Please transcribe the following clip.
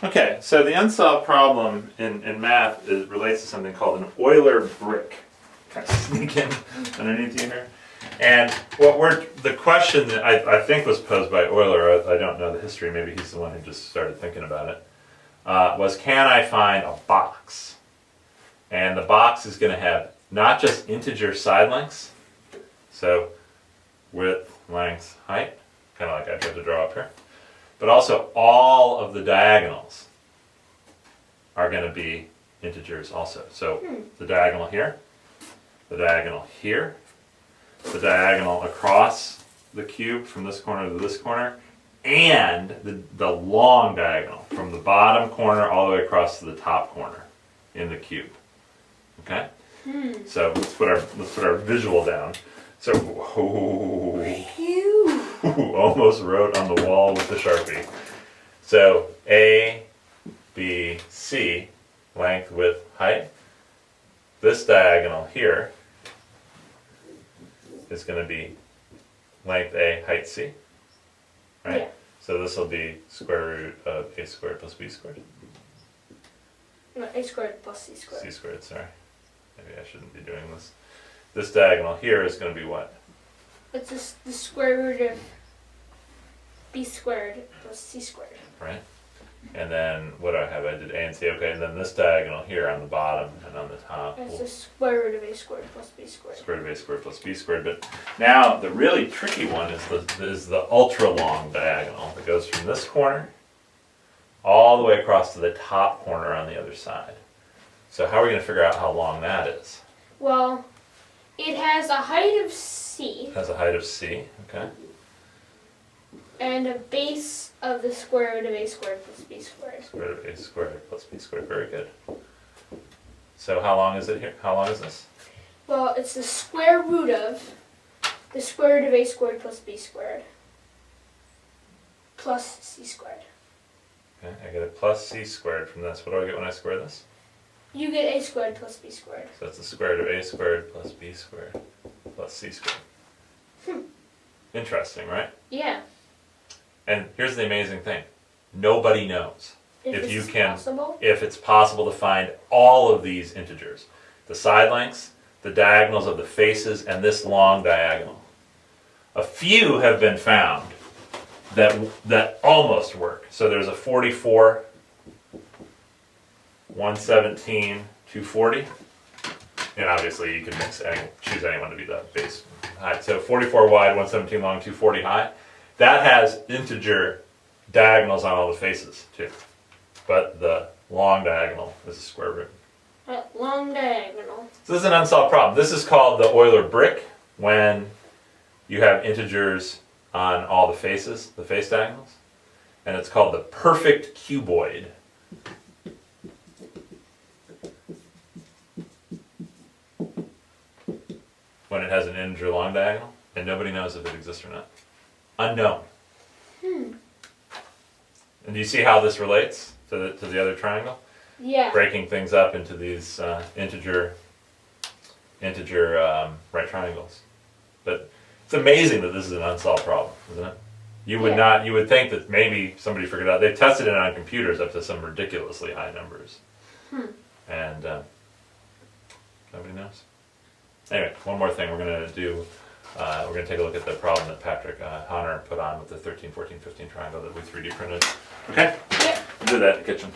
Okay, so the unsolved problem in math relates to something called an Euler brick. Kind of sneak in underneath you here. And the question that I think was posed by Euler, I don't know the history, maybe he's the one who just started thinking about it, was can I find a box? And the box is going to have not just integer side lengths, so width, length, height, kind of like I tried to draw up here, but also all of the diagonals are going to be integers also. So the diagonal here, the diagonal here, the diagonal across the cube from this corner to this corner, and the long diagonal from the bottom corner all the way across to the top corner in the cube. Okay? So let's put our visual down. So almost wrote on the wall with the Sharpie. So A, B, C, length, width, height. This diagonal here is going to be length A, height C, right? Yeah. So this will be square root of A squared plus B squared. No, A squared plus C squared. C squared, sorry. Maybe I shouldn't be doing this. This diagonal here is going to be what? It's just the square root of B squared plus C squared. Right. And then what do I have? I did A and C. Okay, and then this diagonal here on the bottom and on the top. It's the square root of A squared plus B squared. Square root of A squared plus B squared. But now the really tricky one is the ultra long diagonal that goes from this corner all the way across to the top corner on the other side. So how are we going to figure out how long that is? Well, it has a height of C. It has a height of C, okay. And a base of the square root of A squared plus B squared. Square root of A squared plus B squared, very good. So how long is it here? How long is this? Well, it's the square root of the square root of A squared plus B squared plus C squared. Okay, I get a plus C squared from this. What do I get when I square this? You get A squared plus B squared. So that's the square root of A squared plus B squared plus C squared. Interesting, right? Yeah. And here's the amazing thing. Nobody knows if it's possible to find all of these integers. The side lengths, the diagonals of the faces, and this long diagonal. A few have been found that almost work. So there's a 44, 117, 240. And obviously you can choose anyone to be the base height. So 44 wide, 117 long, 240 high. That has integer diagonals on all the faces too. But the long diagonal is a square root. Long diagonal. So this is an unsolved problem. This is called the Euler brick when you have integers on all the faces, the face diagonals. And it's called the perfect cuboid. When it has an integer long diagonal, and nobody knows if it exists or not. Unknown. And do you see how this relates to the other triangle? Yeah. Breaking things up into these integer right triangles. But it's amazing that this is an unsolved problem, isn't it? You would think that maybe somebody figured it out. They've tested it on computers up to some ridiculously high numbers. And nobody knows. Anyway, one more thing we're going to do. We're going to take a look at the problem that Patrick Honor put on with the 13, 14, 15 triangle that we 3D printed. Okay? Yep. We'll do that in the kitchen.